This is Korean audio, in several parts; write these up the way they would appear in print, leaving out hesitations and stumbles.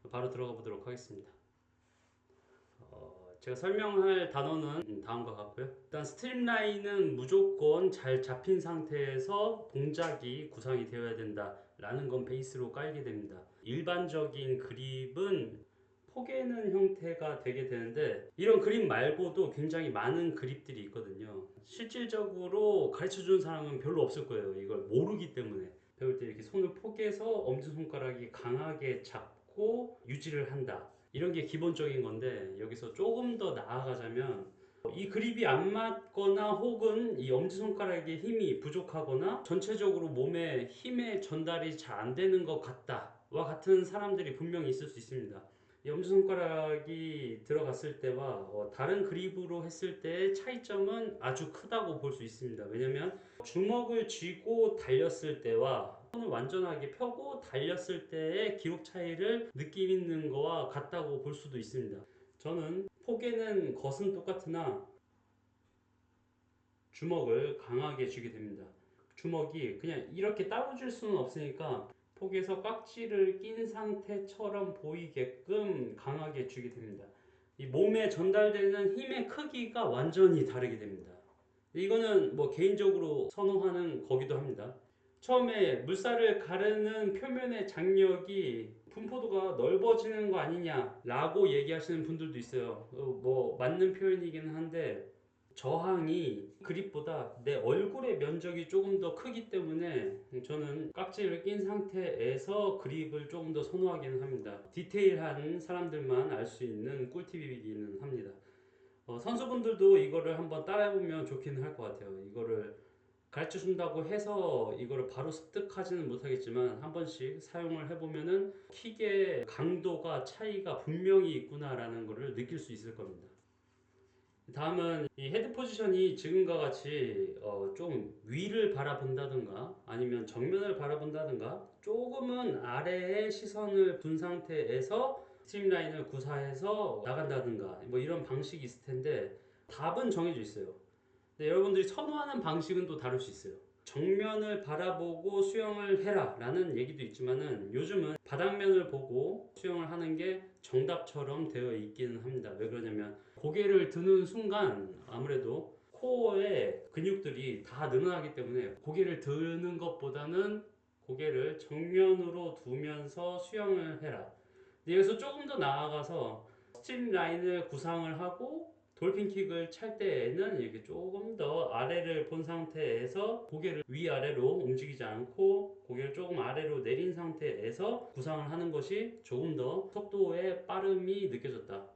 바로 들어가 보도록 하겠습니다. 제가 설명할 단어는 다음과 같고요. 일단 스트림라인은 무조건 잘 잡힌 상태에서 동작이 구상이 되어야 된다라는 건 베이스로 깔게 됩니다. 일반적인 그립은 포개는 형태가 되게 되는데, 이런 그립 말고도 굉장히 많은 그립들이 있거든요. 실질적으로 가르쳐 주는 사람은 별로 없을 거예요. 이걸 모르기 때문에. 배울 때 이렇게 손을 포개서 엄지손가락이 강하게 잡고 유지를 한다, 이런 게 기본적인 건데, 여기서 조금 더 나아가자면 이 그립이 안 맞거나 혹은 이 엄지손가락의 힘이 부족하거나 전체적으로 몸에 힘의 전달이 잘 안 되는 것 같다와 같은 사람들이 분명히 있을 수 있습니다. 이 엄지손가락이 들어갔을 때와 다른 그립으로 했을 때의 차이점은 아주 크다고 볼 수 있습니다. 왜냐면 주먹을 쥐고 달렸을 때와 손을 완전하게 펴고 달렸을 때의 기록 차이를 느끼는 거와 같다고 볼 수도 있습니다. 저는 포개는 것은 똑같으나 주먹을 강하게 쥐게 됩니다. 주먹이 그냥 이렇게 따로 줄 수는 없으니까 폭에서 깍지를 낀 상태처럼 보이게끔 강하게 쥐게 됩니다. 이 몸에 전달되는 힘의 크기가 완전히 다르게 됩니다. 이거는 뭐 개인적으로 선호하는 거기도 합니다. 처음에 물살을 가르는 표면의 장력이 분포도가 넓어지는 거 아니냐라고 얘기하시는 분들도 있어요. 뭐 맞는 표현이기는 한데, 저항이 그립보다 내 얼굴의 면적이 조금 더 크기 때문에 저는 깍지를 낀 상태에서 그립을 조금 더 선호하기는 합니다. 디테일한 사람들만 알 수 있는 꿀팁이기는 합니다. 선수분들도 이거를 한번 따라해보면 좋기는 할 것 같아요. 이거를 가르쳐 준다고 해서 이거를 바로 습득하지는 못하겠지만 한 번씩 사용을 해보면은 킥의 강도가 차이가 분명히 있구나라는 것을 느낄 수 있을 겁니다. 다음은 이 헤드 포지션이 지금과 같이 좀 위를 바라본다든가 아니면 정면을 바라본다든가 조금은 아래에 시선을 둔 상태에서 스트림라인을 구사해서 나간다든가 뭐 이런 방식이 있을 텐데, 답은 정해져 있어요. 근데 여러분들이 선호하는 방식은 또 다를 수 있어요. 정면을 바라보고 수영을 해라 라는 얘기도 있지만은 요즘은 바닥면을 보고 수영을 하는 게 정답처럼 되어 있기는 합니다. 왜 그러냐면 고개를 드는 순간 아무래도 코어의 근육들이 다 늘어나기 때문에 고개를 드는 것보다는 고개를 정면으로 두면서 수영을 해라. 근데 여기서 조금 더 나아가서 스트림 라인을 구상을 하고 돌핀킥을 찰 때에는 이렇게 조금 더 아래를 본 상태에서 고개를 위아래로 움직이지 않고 고개를 조금 아래로 내린 상태에서 구상을 하는 것이 조금 더 속도의 빠름이 느껴졌다.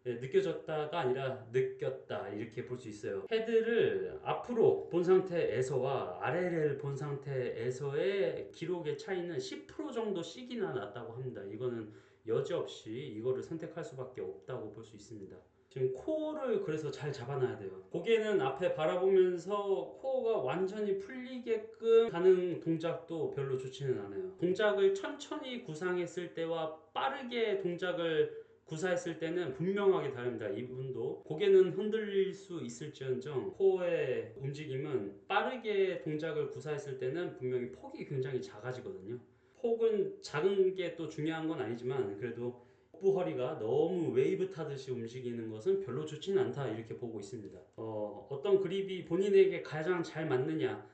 네, 느껴졌다가 아니라 느꼈다, 이렇게 볼 수 있어요. 헤드를 앞으로 본 상태에서와 아래를 본 상태에서의 기록의 차이는 10% 정도씩이나 났다고 합니다. 이거는 여지없이 이거를 선택할 수밖에 없다고 볼 수 있습니다. 지금 코어를 그래서 잘 잡아놔야 돼요. 고개는 앞에 바라보면서 코어가 완전히 풀리게끔 하는 동작도 별로 좋지는 않아요. 동작을 천천히 구상했을 때와 빠르게 동작을 구사했을 때는 분명하게 다릅니다. 이분도 고개는 흔들릴 수 있을지언정 코어의 움직임은 빠르게 동작을 구사했을 때는 분명히 폭이 굉장히 작아지거든요. 폭은 작은 게 또 중요한 건 아니지만 그래도 복부 허리가 너무 웨이브 타듯이 움직이는 것은 별로 좋지는 않다, 이렇게 보고 있습니다. 어떤 그립이 본인에게 가장 잘 맞느냐,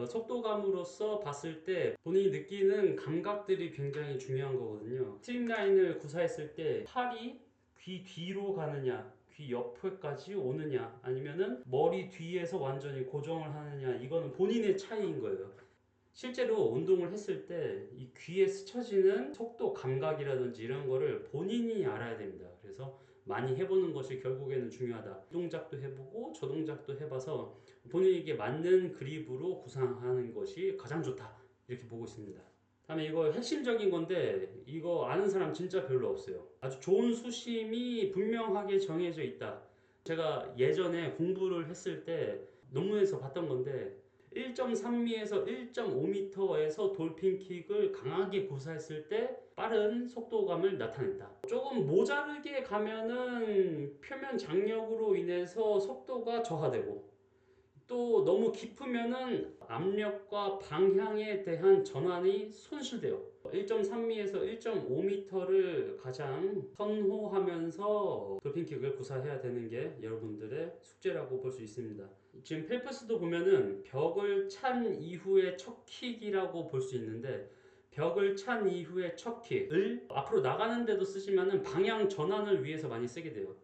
속도감으로서 봤을 때 본인이 느끼는 감각들이 굉장히 중요한 거거든요. 스트림라인을 구사했을 때 팔이 귀 뒤로 가느냐, 귀 옆에까지 오느냐, 아니면은 머리 뒤에서 완전히 고정을 하느냐, 이거는 본인의 차이인 거예요. 실제로 운동을 했을 때 이 귀에 스쳐지는 속도 감각이라든지 이런 거를 본인이 알아야 됩니다. 그래서 많이 해보는 것이 결국에는 중요하다. 이 동작도 해보고 저 동작도 해봐서 본인에게 맞는 그립으로 구상하는 것이 가장 좋다, 이렇게 보고 있습니다. 다음에 이거 핵심적인 건데 이거 아는 사람 진짜 별로 없어요. 아주 좋은 수심이 분명하게 정해져 있다. 제가 예전에 공부를 했을 때 논문에서 봤던 건데 1.3미에서 1.5m에서 돌핀킥을 강하게 구사했을 때 빠른 속도감을 나타냈다. 조금 모자르게 가면은 표면 장력으로 인해서 속도가 저하되고, 또 너무 깊으면은 압력과 방향에 대한 전환이 손실돼요. 1.3m에서 1.5m를 가장 선호하면서 돌핀킥을 구사해야 되는 게 여러분들의 숙제라고 볼 수 있습니다. 지금 펠프스도 보면은 벽을 찬 이후의 첫 킥이라고 볼 수 있는데, 벽을 찬 이후의 첫 킥을 앞으로 나가는데도 쓰지만은 방향 전환을 위해서 많이 쓰게 돼요.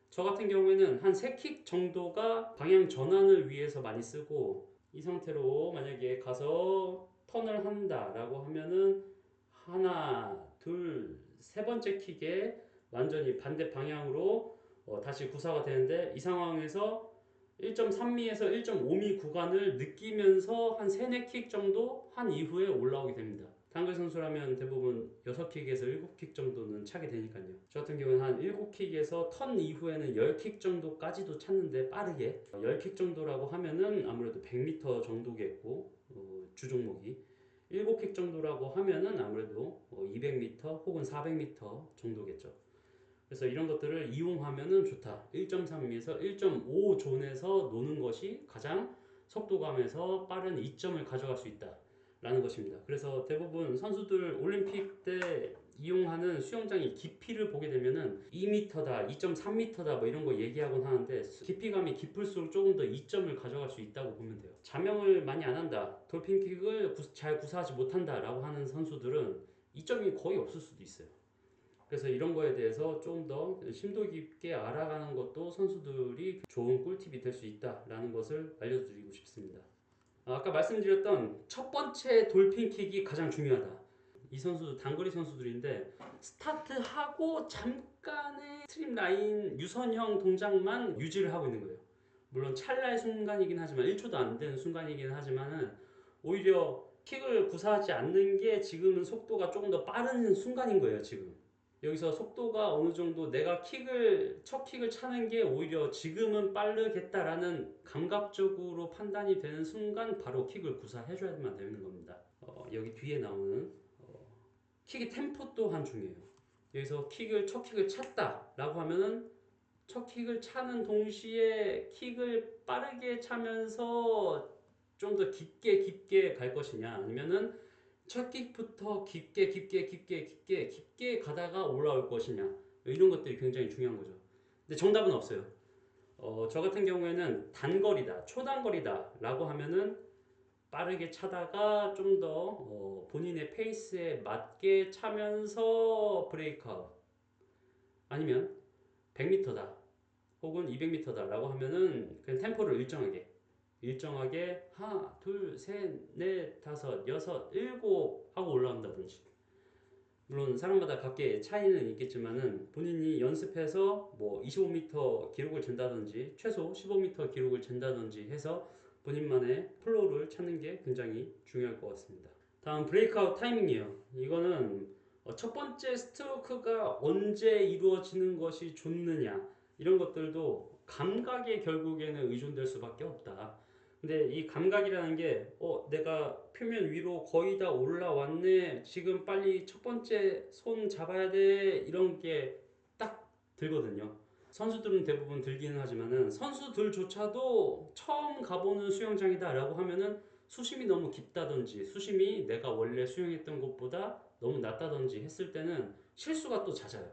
저 같은 경우에는 한 3킥 정도가 방향 전환을 위해서 많이 쓰고, 이 상태로 만약에 가서 턴을 한다 라고 하면은 하나 둘 세 번째 킥에 완전히 반대 방향으로 다시 구사가 되는데, 이 상황에서 1.3미에서 1.5미 구간을 느끼면서 한 3, 4킥 정도 한 이후에 올라오게 됩니다. 단글 선수라면 대부분 6킥에서 7킥 정도는 차게 되니까요. 저 같은 경우는 한 7킥에서 턴 이후에는 10킥 정도까지도 찼는데, 빠르게 10킥 정도라고 하면은 아무래도 100m 정도겠고, 주 종목이 7킥 정도라고 하면은 아무래도 200m 혹은 400m 정도겠죠. 그래서 이런 것들을 이용하면은 좋다. 1.3에서 1.5 존에서 노는 것이 가장 속도감에서 빠른 이점을 가져갈 수 있다 라는 것입니다. 그래서 대부분 선수들 올림픽 때 이용하는 수영장의 깊이를 보게 되면은 2m다, 2.3m다 뭐 이런 거 얘기하곤 하는데, 깊이감이 깊을수록 조금 더 이점을 가져갈 수 있다고 보면 돼요. 자명을 많이 안 한다, 돌핀킥을 잘 구사하지 못한다 라고 하는 선수들은 이점이 거의 없을 수도 있어요. 그래서 이런 거에 대해서 좀 더 심도 깊게 알아가는 것도 선수들이 좋은 꿀팁이 될 수 있다라는 것을 알려드리고 싶습니다. 아까 말씀드렸던 첫 번째 돌핀킥이 가장 중요하다. 이 선수도 단거리 선수들인데, 스타트하고 잠깐의 스트림라인 유선형 동작만 유지를 하고 있는 거예요. 물론 찰나의 순간이긴 하지만, 1초도 안 되는 순간이긴 하지만은, 오히려 킥을 구사하지 않는 게 지금은 속도가 조금 더 빠른 순간인 거예요. 지금 여기서 속도가 어느 정도, 내가 첫 킥을 차는 게 오히려 지금은 빠르겠다라는 감각적으로 판단이 되는 순간 바로 킥을 구사해줘야만 되는 겁니다. 여기 뒤에 나오는 킥의 템포 또한 중요해요. 여기서 첫 킥을 찼다라고 하면은 첫 킥을 차는 동시에 킥을 빠르게 차면서 좀 더 깊게 갈 것이냐, 아니면은 첫 킥부터 깊게 가다가 올라올 것이냐, 이런 것들이 굉장히 중요한 거죠. 근데 정답은 없어요. 저 같은 경우에는 단거리다, 초단거리다 라고 하면은 빠르게 차다가 좀 더 본인의 페이스에 맞게 차면서 브레이크아웃, 아니면 100m다 혹은 200m다 라고 하면은 그냥 템포를 일정하게 하나 둘 셋 넷 다섯 여섯 일곱 하고 올라온다든지. 물론 사람마다 각계 차이는 있겠지만은, 본인이 연습해서 뭐 25m 기록을 잰다든지 최소 15m 기록을 잰다든지 해서 본인만의 플로우를 찾는 게 굉장히 중요할 것 같습니다. 다음 브레이크아웃 타이밍이에요. 이거는 첫 번째 스트로크가 언제 이루어지는 것이 좋느냐, 이런 것들도 감각에 결국에는 의존될 수밖에 없다. 근데 이 감각이라는 게 내가 표면 위로 거의 다 올라왔네, 지금 빨리 첫 번째 손 잡아야 돼, 이런 게 딱 들거든요. 선수들은 대부분 들기는 하지만은, 선수들조차도 처음 가보는 수영장이다 라고 하면은 수심이 너무 깊다든지 수심이 내가 원래 수영했던 곳보다 너무 낮다든지 했을 때는 실수가 또 잦아요.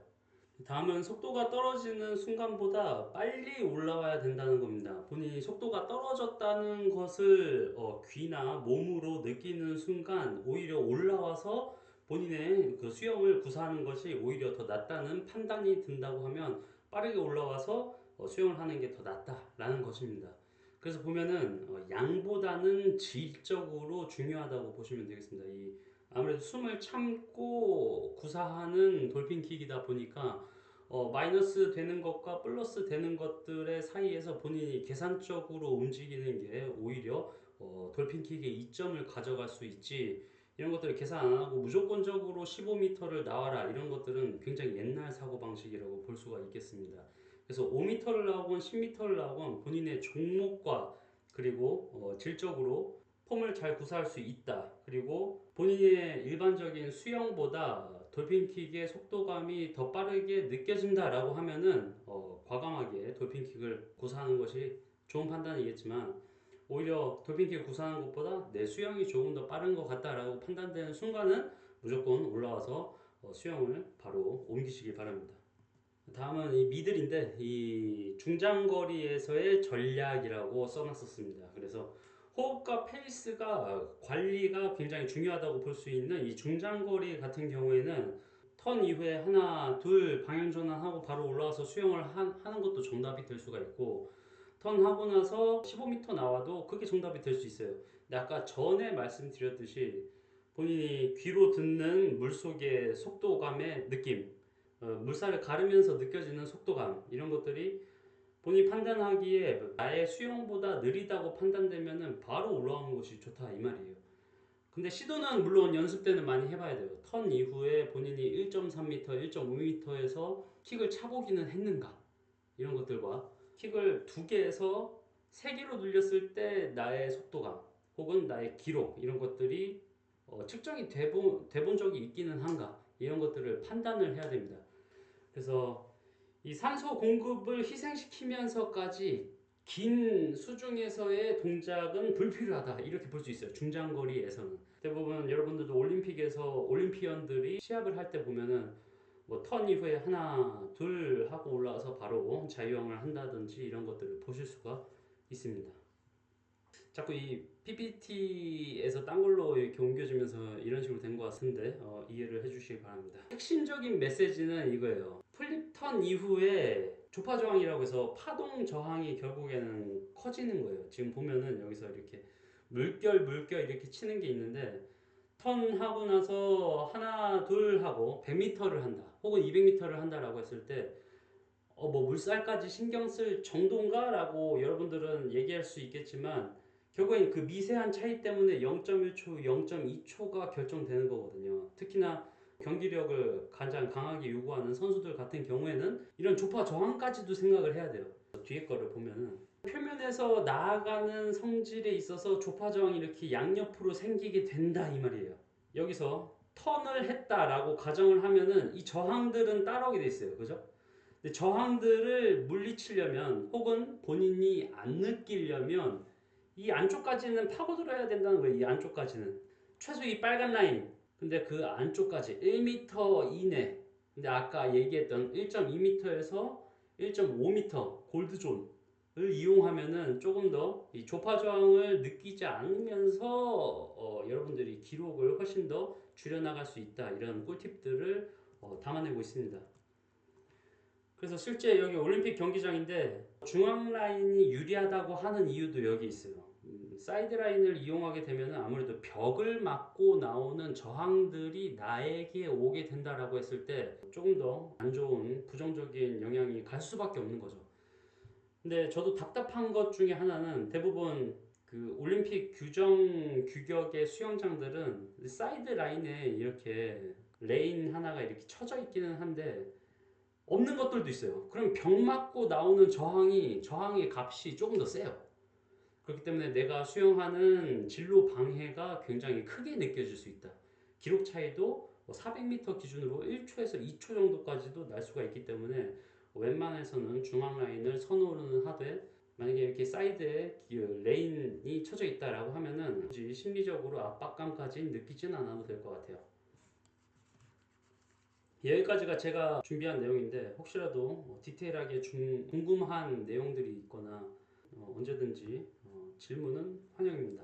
다음은 속도가 떨어지는 순간보다 빨리 올라와야 된다는 겁니다. 본인이 속도가 떨어졌다는 것을 귀나 몸으로 느끼는 순간 오히려 올라와서 본인의 그 수영을 구사하는 것이 오히려 더 낫다는 판단이 든다고 하면, 빠르게 올라와서 수영을 하는 게 더 낫다라는 것입니다. 그래서 보면은 양보다는 질적으로 중요하다고 보시면 되겠습니다. 아무래도 숨을 참고 구사하는 돌핀킥이다 보니까 마이너스 되는 것과 플러스 되는 것들의 사이에서 본인이 계산적으로 움직이는 게 오히려 돌핀킥의 이점을 가져갈 수 있지, 이런 것들을 계산 안 하고 무조건적으로 15m를 나와라, 이런 것들은 굉장히 옛날 사고방식이라고 볼 수가 있겠습니다. 그래서 5m를 나오건 10m를 나오건 본인의 종목과 그리고 질적으로 폼을 잘 구사할 수 있다, 그리고 본인의 일반적인 수영보다 돌핀킥의 속도감이 더 빠르게 느껴진다 라고 하면은 과감하게 돌핀킥을 구사하는 것이 좋은 판단이겠지만, 오히려 돌핀킥 구사하는 것보다 내 수영이 조금 더 빠른 것 같다라고 판단되는 순간은 무조건 올라와서 수영을 바로 옮기시기 바랍니다. 다음은 이 미들인데 이 중장거리에서의 전략이라고 써놨었습니다. 그래서 호흡과 페이스가 관리가 굉장히 중요하다고 볼 수 있는 이 중장거리 같은 경우에는 턴 이후에 하나 둘 방향 전환하고 바로 올라와서 수영을 하는 것도 정답이 될 수가 있고, 턴 하고 나서 15m 나와도 그게 정답이 될 수 있어요. 근데 아까 전에 말씀드렸듯이 본인이 귀로 듣는 물속의 속도감의 느낌, 물살을 가르면서 느껴지는 속도감, 이런 것들이 본인이 판단하기에 나의 수영보다 느리다고 판단되면은 바로 올라오는 것이 좋다 이 말이에요. 근데 시도는 물론 연습 때는 많이 해봐야 돼요. 턴 이후에 본인이 1.3m, 1.5m에서 킥을 차보기는 했는가, 이런 것들과 킥을 2개에서 3개로 늘렸을 때 나의 속도감 혹은 나의 기록, 이런 것들이 측정이 돼본 적이 있기는 한가, 이런 것들을 판단을 해야 됩니다. 그래서 이 산소 공급을 희생시키면서까지 긴 수중에서의 동작은 불필요하다, 이렇게 볼 수 있어요. 중장거리에서는 대부분 여러분들도 올림픽에서 올림피언들이 시합을 할 때 보면은 뭐 턴 이후에 하나 둘 하고 올라와서 바로 자유형을 한다든지 이런 것들을 보실 수가 있습니다. 자꾸 이 PPT에서 딴 걸로 이렇게 옮겨지면서 이런 식으로 된 것 같은데 이해를 해주시기 바랍니다. 핵심적인 메시지는 이거예요. 플립 턴 이후에 조파 저항이라고 해서 파동 저항이 결국에는 커지는 거예요. 지금 보면은 여기서 이렇게 물결 이렇게 치는 게 있는데, 턴 하고 나서 하나 둘 하고 100m를 한다 혹은 200m를 한다라고 했을 때 뭐 물살까지 신경 쓸 정도인가 라고 여러분들은 얘기할 수 있겠지만, 결국엔 그 미세한 차이 때문에 0.1초, 0.2초가 결정되는 거거든요. 특히나 경기력을 가장 강하게 요구하는 선수들 같은 경우에는 이런 조파 저항까지도 생각을 해야 돼요. 뒤에 거를 보면은 표면에서 나아가는 성질에 있어서 조파 저항이 이렇게 양옆으로 생기게 된다 이 말이에요. 여기서 턴을 했다라고 가정을 하면은 이 저항들은 따라오게 돼 있어요. 그죠? 근데 저항들을 물리치려면 혹은 본인이 안 느끼려면 이 안쪽까지는 파고들어야 된다는 거예요. 이 안쪽까지는 최소 이 빨간 라인, 근데 그 안쪽까지 1m 이내, 근데 아까 얘기했던 1.2m에서 1.5m 골드존을 이용하면은 조금 더 이 조파 저항을 느끼지 않으면서 여러분들이 기록을 훨씬 더 줄여나갈 수 있다, 이런 꿀팁들을 담아내고 있습니다. 그래서 실제 여기 올림픽 경기장인데 중앙 라인이 유리하다고 하는 이유도 여기 있어요. 사이드 라인을 이용하게 되면 아무래도 벽을 막고 나오는 저항들이 나에게 오게 된다라고 했을 때 조금 더 안 좋은 부정적인 영향이 갈 수밖에 없는 거죠. 근데 저도 답답한 것 중에 하나는 대부분 그 올림픽 규격의 수영장들은 사이드 라인에 이렇게 레인 하나가 이렇게 쳐져 있기는 한데 없는 것들도 있어요. 그럼 벽 맞고 나오는 저항의 값이 조금 더 세요. 그렇기 때문에 내가 수영하는 진로 방해가 굉장히 크게 느껴질 수 있다. 기록 차이도 400m 기준으로 1초에서 2초 정도까지도 날 수가 있기 때문에 웬만해서는 중앙 라인을 선호는 하되, 만약에 이렇게 사이드에 레인이 쳐져 있다라고 하면은 심리적으로 압박감까지 느끼진 않아도 될 것 같아요. 여기까지가 제가 준비한 내용인데 혹시라도 디테일하게 궁금한 내용들이 있거나 언제든지 질문은 환영입니다.